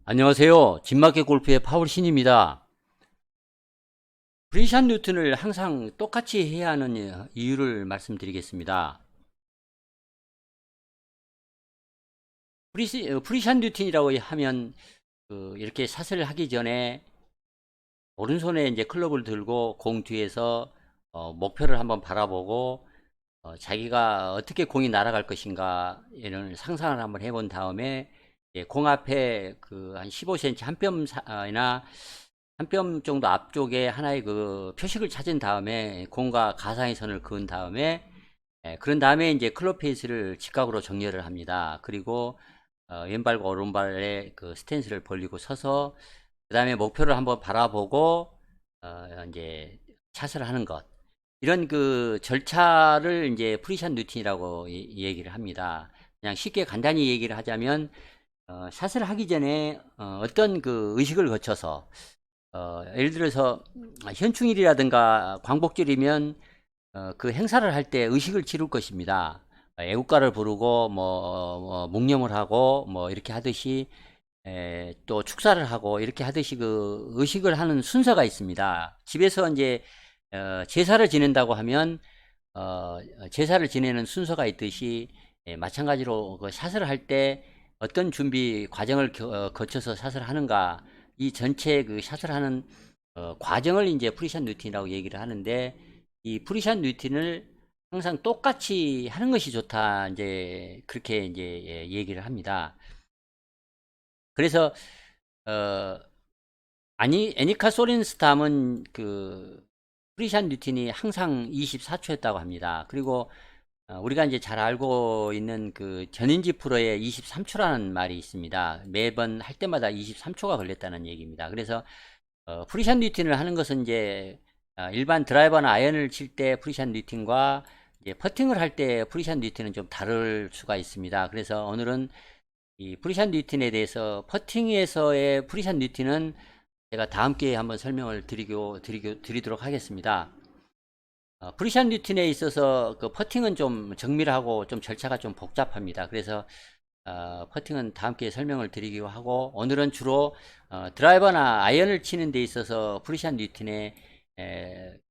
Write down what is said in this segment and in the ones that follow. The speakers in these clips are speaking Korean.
안녕하세요. 진마켓 골프의 파울신입니다. 프리샷 루틴을 항상 똑같이 해야 하는 이유를 말씀드리겠습니다. 프리샷 루틴이라고 하면 이렇게 샷을 하기 전에 오른손에 이제 클럽을 들고 공 뒤에서 목표를 한번 바라보고 자기가 어떻게 공이 날아갈 것인가 이런 상상을 한번 해본 다음에 공 앞에 그 한 15cm 한 뼘이나 한 뼘 정도 앞쪽에 하나의 그 표식을 찾은 다음에 공과 가상의 선을 그은 다음에 그런 다음에 이제 클럽 페이스를 직각으로 정렬을 합니다. 그리고 왼발과 오른발의 그 스탠스를 벌리고 서서 그 다음에 목표를 한번 바라보고 이제 샷을 하는 것, 이런 그 절차를 이제 프리샷 루틴이라고 얘기를 합니다. 그냥 쉽게 간단히 얘기를 하자면 샷을 하기 전에 어떤 그 의식을 거쳐서 예를 들어서 현충일이라든가 광복절이면 그 행사를 할 때 의식을 치룰 것입니다. 애국가를 부르고 묵념을 하고 뭐 이렇게 하듯이 또 축사를 하고 이렇게 하듯이 그 의식을 하는 순서가 있습니다. 집에서 이제 제사를 지낸다고 하면 제사를 지내는 순서가 있듯이 마찬가지로 그 샷을 할 때 어떤 준비 과정을 거쳐서 샷을 하는가, 이 전체 그 샷을 하는 과정을 이제 프리샷 루틴이라고 얘기를 하는데, 이 프리샷 루틴을 항상 똑같이 하는 것이 좋다, 이제 그렇게 이제 얘기를 합니다. 그래서 어 애니카 소렌스탐은 그 프리샷 루틴이 항상 24초였다고 합니다. 그리고 우리가 이제 잘 알고 있는 그 전인지 프로의 23초라는 말이 있습니다. 매번 할 때마다 23초가 걸렸다는 얘기입니다. 그래서 프리샷 루틴을 하는 것은 이제 일반 드라이버나 아이언을 칠 때 프리샷 루틴과 이제 퍼팅을 할 때 프리샷 루틴은 좀 다를 수가 있습니다. 그래서 오늘은 이 프리샷 루틴에 대해서, 퍼팅에서의 프리샷 루틴은 제가 다음 기회에 한번 설명을 드리도록 하겠습니다. 프리샷 루틴에 있어서 그 퍼팅은 좀 정밀하고 좀 절차가 좀 복잡합니다. 그래서 퍼팅은 다음 기회에 설명을 드리기로 하고, 오늘은 주로 드라이버나 아이언을 치는 데 있어서 프리샷 루틴의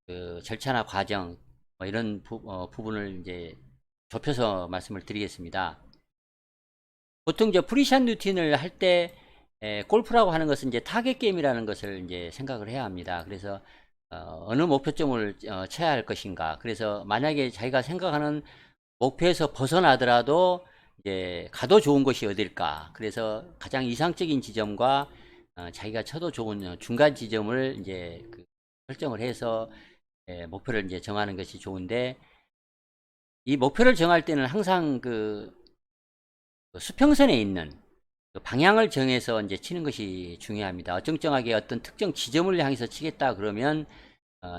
그 절차나 과정 뭐 이런 부분을 이제 좁혀서 말씀을 드리겠습니다. 보통 이제 프리샷 루틴을 할 때 골프라고 하는 것은 이제 타겟 게임이라는 것을 이제 생각을 해야 합니다. 그래서 어느 목표점을 쳐야 할 것인가. 그래서 만약에 자기가 생각하는 목표에서 벗어나더라도 이제 가도 좋은 곳이 어딜까. 그래서 가장 이상적인 지점과 자기가 쳐도 좋은 중간 지점을 이제 설정을 해서 목표를 이제 정하는 것이 좋은데, 이 목표를 정할 때는 항상 그 수평선에 있는 그 방향을 정해서 이제 치는 것이 중요합니다. 어정쩡하게 어떤 특정 지점을 향해서 치겠다 그러면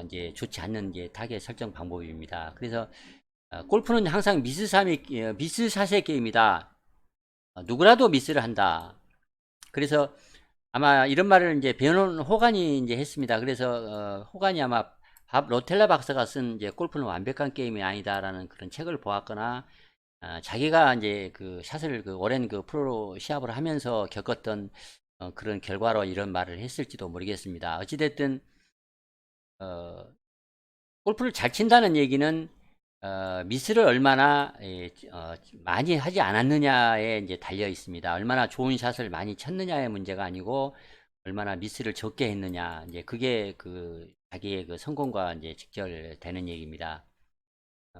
이제 좋지 않는 이제 타겟 설정 방법입니다. 그래서 골프는 항상 미스샷의 게임이다. 누구라도 미스를 한다. 그래서 아마 이런 말을 이제 베넌 호간이 이제 했습니다. 그래서 호간이 아마 밥 로텔라 박사가 쓴 이제 골프는 완벽한 게임이 아니다라는 그런 책을 보았거나, 자기가 이제 그 샷을 그 오랜 그 프로 시합을 하면서 겪었던 그런 결과로 이런 말을 했을지도 모르겠습니다. 어찌됐든 어, 골프를 잘 친다는 얘기는 미스를 얼마나 많이 하지 않았느냐에 이제 달려 있습니다. 얼마나 좋은 샷을 많이 쳤느냐의 문제가 아니고 얼마나 미스를 적게 했느냐, 이제 그게 그 자기의 그 성공과 이제 직결되는 얘기입니다.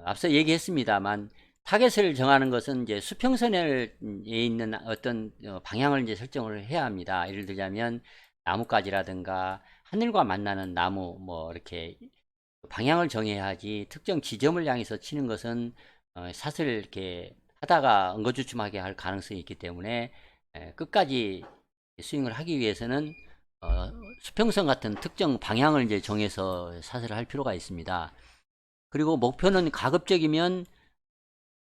앞서 얘기했습니다만 타겟을 정하는 것은 이제 수평선에 있는 어떤 방향을 이제 설정을 해야 합니다. 예를 들자면 나뭇가지라든가 하늘과 만나는 나무 뭐 이렇게 방향을 정해야 하지, 특정 지점을 향해서 치는 것은 샷을 이렇게 하다가 엉거주춤하게 할 가능성이 있기 때문에 끝까지 스윙을 하기 위해서는 수평선 같은 특정 방향을 이제 정해서 샷을 할 필요가 있습니다. 그리고 목표는 가급적이면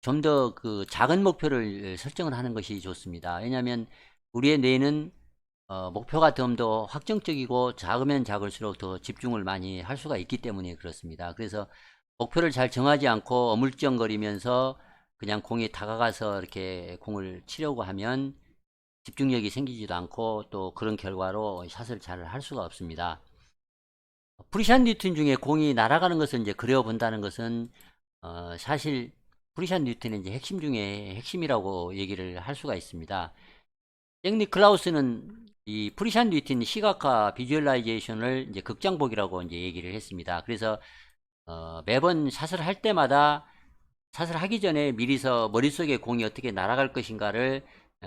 좀 더 그 작은 목표를 설정을 하는 것이 좋습니다. 왜냐하면 우리의 뇌는 목표가 좀 더 확정적이고 작으면 작을수록 더 집중을 많이 할 수가 있기 때문에 그렇습니다. 그래서 목표를 잘 정하지 않고 어물쩡거리면서 그냥 공에 다가가서 이렇게 공을 치려고 하면 집중력이 생기지도 않고 또 그런 결과로 샷을 잘 할 수가 없습니다. 프리샷 뉴튼 중에 공이 날아가는 것을 이제 그려본다는 것은 사실 프리샷 뉴튼의 이제 핵심 중에 핵심이라고 얘기를 할 수가 있습니다. 잭 니클라우스는 이 프리샷 뉴튼 시각화 비주얼라이제이션을 이제 극장복이라고 이제 얘기를 했습니다. 그래서 매번 샷을 할 때마다 샷을 하기 전에 미리서 머릿속에 공이 어떻게 날아갈 것인가를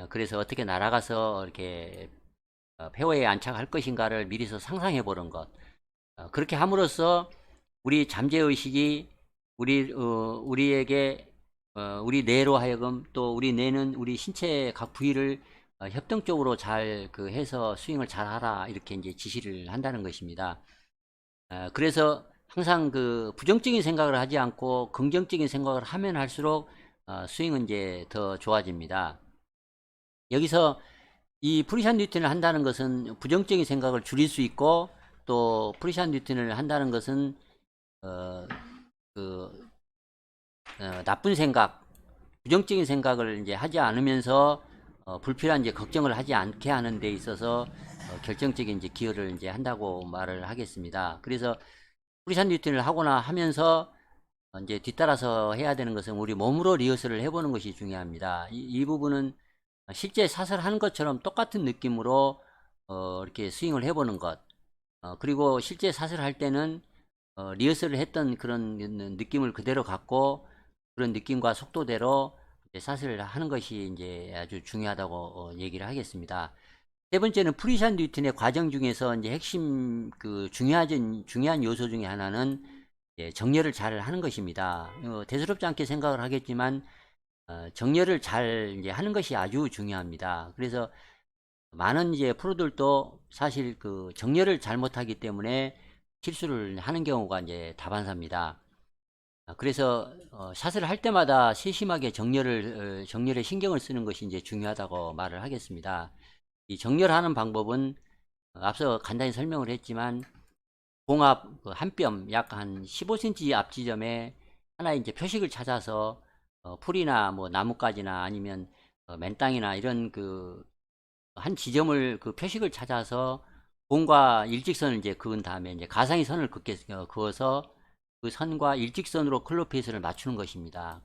그래서 어떻게 날아가서 이렇게 페어웨이에 안착할 것인가를 미리서 상상해 보는 것. 그렇게 함으로써 우리 잠재의식이 우리에게 우리 뇌로 하여금 또 우리 뇌는 우리 신체 각 부위를 협동적으로 잘 해서 스윙을 잘 하라 이렇게 이제 지시를 한다는 것입니다. 그래서 항상 부정적인 생각을 하지 않고 긍정적인 생각을 하면 할수록 스윙은 이제 더 좋아집니다. 여기서 이 프리샷 뉴튼을 한다는 것은 부정적인 생각을 줄일 수 있고 또 프리샷 뉴튼을 한다는 것은 어, 그 나쁜 생각, 부정적인 생각을 이제 하지 않으면서 불필요한 이제 걱정을 하지 않게 하는 데 있어서 결정적인 이제 기여를 이제 한다고 말을 하겠습니다. 그래서 프리샷 뉴튼을 하거나 하면서 이제 뒤따라서 해야 되는 것은 우리 몸으로 리허설을 해보는 것이 중요합니다. 이 부분은 실제 샷을 하는 것처럼 똑같은 느낌으로 이렇게 스윙을 해보는 것. 그리고 실제 샷을 할 때는 리허설을 했던 그런 느낌을 그대로 갖고 그런 느낌과 속도대로 샷을 하는 것이 이제 아주 중요하다고 얘기를 하겠습니다. 세 번째는 프리샷 뉴튼의 과정 중에서 이제 핵심 중요한 요소 중에 하나는 정렬을 잘 하는 것입니다. 대수롭지 않게 생각을 하겠지만 정렬을 잘 이제 하는 것이 아주 중요합니다. 그래서 많은 이제 프로들도 사실 정렬을 잘못하기 때문에 실수를 하는 경우가 이제 다반사입니다. 그래서 샷을 할 때마다 세심하게 정렬에 신경을 쓰는 것이 이제 중요하다고 말을 하겠습니다. 이 정렬하는 방법은 앞서 간단히 설명을 했지만 공앞 한 뼘 약 한 15cm 앞 지점에 하나 이제 표식을 찾아서 풀이나 뭐 나뭇가지나 아니면 맨 땅이나 이런 한 지점을 표식을 찾아서 공과 일직선을 이제 그은 다음에 이제 가상의 선을 그어서 그 선과 일직선으로 클럽 페이스를 맞추는 것입니다.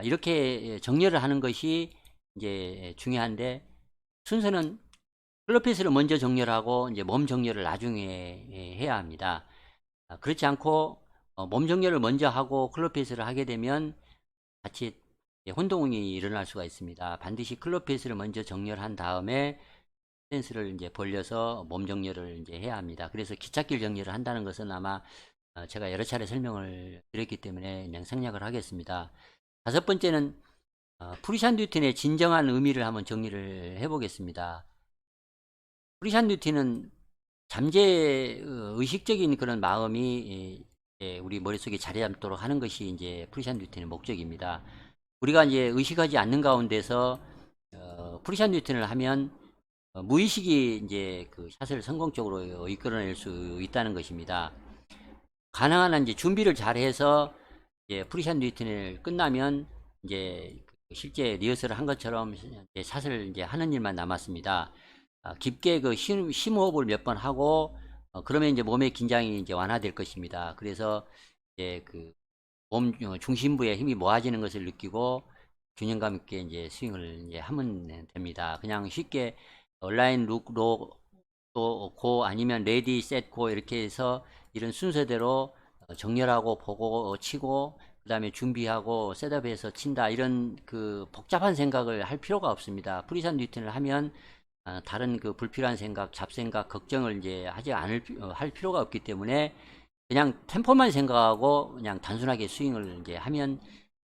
이렇게 정렬을 하는 것이 이제 중요한데 순서는 클럽 페이스를 먼저 정렬하고 이제 몸 정렬을 나중에 해야 합니다. 그렇지 않고 몸 정렬을 먼저 하고 클럽 페이스를 하게 되면 같이 혼동이 일어날 수가 있습니다. 반드시 클럽 페이스를 먼저 정렬한 다음에 스탠스를 이제 벌려서 몸 정렬을 이제 해야 합니다. 그래서 기찻길 정렬을 한다는 것은 아마 제가 여러 차례 설명을 드렸기 때문에 그냥 생략을 하겠습니다. 다섯 번째는 프리샷 뉴튼의 진정한 의미를 한번 정리를 해보겠습니다. 프리샷 뉴튼은 잠재 의식적인 그런 마음이 우리 머릿속에 자리 잡도록 하는 것이 이제 프리샷 뉴튼의 목적입니다. 우리가 이제 의식하지 않는 가운데서 프리샷 뉴튼을 하면 무의식이 이제 샷을 성공적으로 이끌어낼 수 있다는 것입니다. 가능한 한 이제 준비를 잘 해서 이제 프리샷 뉴튼을 끝나면 이제 실제 리허설을 한 것처럼 이제 샷을 이제 하는 일만 남았습니다. 깊게 심호흡을 몇 번 하고 그러면 이제 몸의 긴장이 이제 완화될 것입니다. 그래서 이제 몸 중심부에 힘이 모아지는 것을 느끼고 균형감 있게 이제 스윙을 이제 하면 됩니다. 그냥 쉽게 온라인 룩로 또 고 아니면 레디 셋 고 이렇게 해서 이런 순서대로 정렬하고 보고 치고 그 다음에 준비하고 셋업해서 친다 이런 복잡한 생각을 할 필요가 없습니다. 프리샷 뉴튼을 하면 다른 불필요한 생각, 잡생각, 걱정을 이제 할 필요가 없기 때문에 그냥 템포만 생각하고 그냥 단순하게 스윙을 이제 하면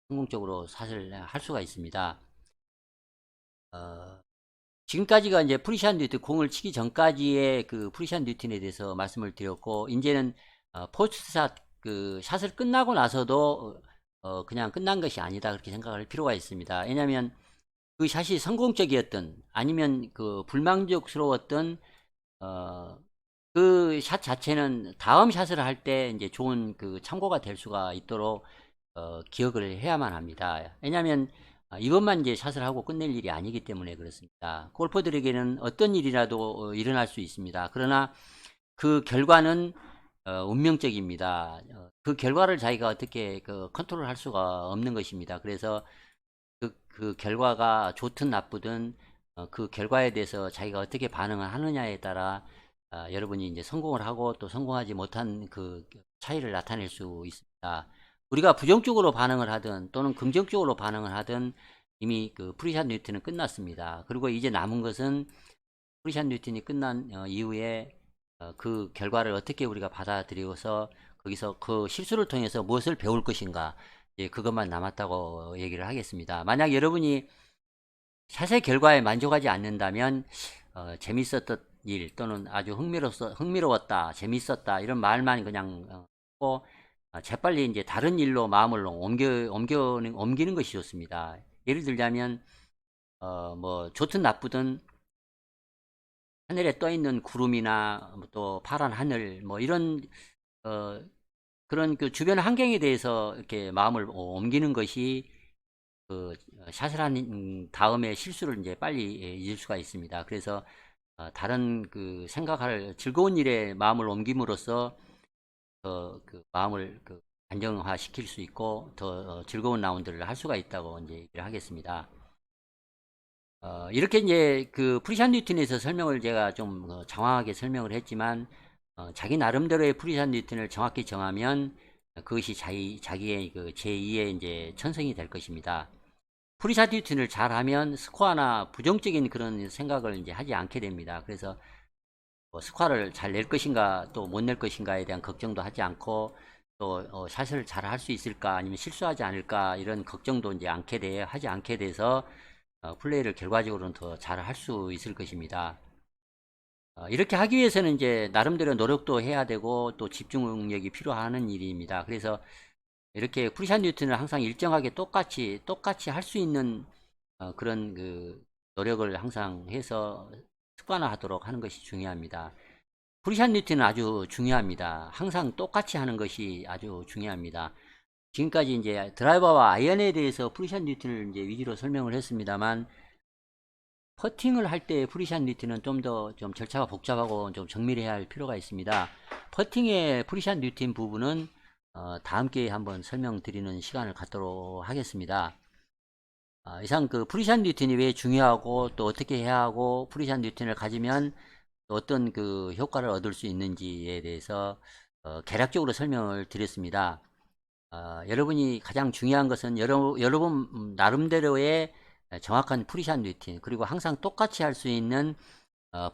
성공적으로 샷을 할 수가 있습니다. 지금까지가 이제 프리샷 뉴튼 공을 치기 전까지의 프리샷 뉴튼에 대해서 말씀을 드렸고 이제는 포스트샷 샷을 끝나고 나서도 그냥 끝난 것이 아니다 그렇게 생각할 필요가 있습니다. 왜냐하면 그 샷이 성공적이었던 아니면 불만족스러웠던 그 샷 자체는 다음 샷을 할 때 이제 좋은 참고가 될 수가 있도록 기억을 해야만 합니다. 왜냐하면 이것만 이제 샷을 하고 끝낼 일이 아니기 때문에 그렇습니다. 골퍼들에게는 어떤 일이라도 일어날 수 있습니다. 그러나 그 결과는 운명적입니다. 그 결과를 자기가 어떻게 컨트롤할 수가 없는 것입니다. 그래서 그 결과가 좋든 나쁘든 그 결과에 대해서 자기가 어떻게 반응을 하느냐에 따라 여러분이 이제 성공을 하고 또 성공하지 못한 그 차이를 나타낼 수 있습니다. 우리가 부정적으로 반응을 하든 또는 긍정적으로 반응을 하든 이미 그 프리샷 뉴턴은 끝났습니다. 그리고 이제 남은 것은 프리샷 뉴턴이 끝난 이후에 그 결과를 어떻게 우리가 받아들여서 거기서 그 실수를 통해서 무엇을 배울 것인가, 예, 그것만 남았다고 얘기를 하겠습니다. 만약 여러분이 샷의 결과에 만족하지 않는다면 재밌었던 일 또는 아주 흥미로웠다, 재밌었다 이런 말만 그냥 하고 재빨리 이제 다른 일로 마음을 옮기는 것이 좋습니다. 예를 들자면 뭐 좋든 나쁘든 하늘에 떠 있는 구름이나 또 파란 하늘 뭐 이런 어, 그런 그 주변 환경에 대해서 이렇게 마음을 옮기는 것이 그 샷을 한 다음에 실수를 이제 빨리 잊을 수가 있습니다. 그래서 다른 그 생각할 즐거운 일에 마음을 옮김으로써 그 마음을 그 안정화 시킬 수 있고 더 즐거운 라운드를 할 수가 있다고 이제 얘기를 하겠습니다. 이렇게 이제 그 프리샷 뉴턴에서 설명을 제가 좀 장황하게 설명을 했지만 자기 나름대로의 프리샷 뉴턴을 정확히 정하면 그것이 자기의 그 제2의 이제 천성이 될 것입니다. 프리샷 뉴턴을 잘하면 스코어나 부정적인 그런 생각을 이제 하지 않게 됩니다. 그래서 뭐 스코어를 잘 낼 것인가 또 못 낼 것인가에 대한 걱정도 하지 않고 또 샷을 잘 할 수 있을까 아니면 실수하지 않을까 이런 걱정도 이제 하지 않게 돼서 플레이를 결과적으로는 더 잘 할 수 있을 것입니다. 이렇게 하기 위해서는 이제 나름대로 노력도 해야 되고 또 집중력이 필요한 일입니다. 그래서 이렇게 프리샷 뉴턴을 항상 일정하게 똑같이 할 수 있는 그런 그 노력을 항상 해서 습관화하도록 하는 것이 중요합니다. 프리샷 뉴턴은 아주 중요합니다. 항상 똑같이 하는 것이 아주 중요합니다. 지금까지 이제 드라이버와 아이언에 대해서 프리샷 뉴턴을 이제 위주로 설명을 했습니다만 퍼팅을 할 때 프리샷 뉴턴은 좀 더 좀 절차가 복잡하고 좀 정밀해야 할 필요가 있습니다. 퍼팅의 프리샷 뉴턴 부분은 다음 기회에 한번 설명드리는 시간을 갖도록 하겠습니다. 이상 그 프리샷 뉴턴이 왜 중요하고 또 어떻게 해야 하고 프리샷 뉴턴을 가지면 어떤 그 효과를 얻을 수 있는지에 대해서 개략적으로 설명을 드렸습니다. 여러분이 가장 중요한 것은 여러분 나름대로의 정확한 프리샷 루틴 그리고 항상 똑같이 할 수 있는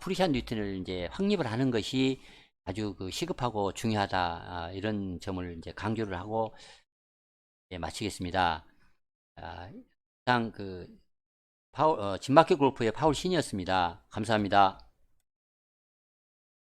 프리샷 루틴을 이제 확립을 하는 것이 아주 그 시급하고 중요하다 이런 점을 이제 강조를 하고 마치겠습니다. 이상 그 진마켓 골프의 파울 신이었습니다. 감사합니다.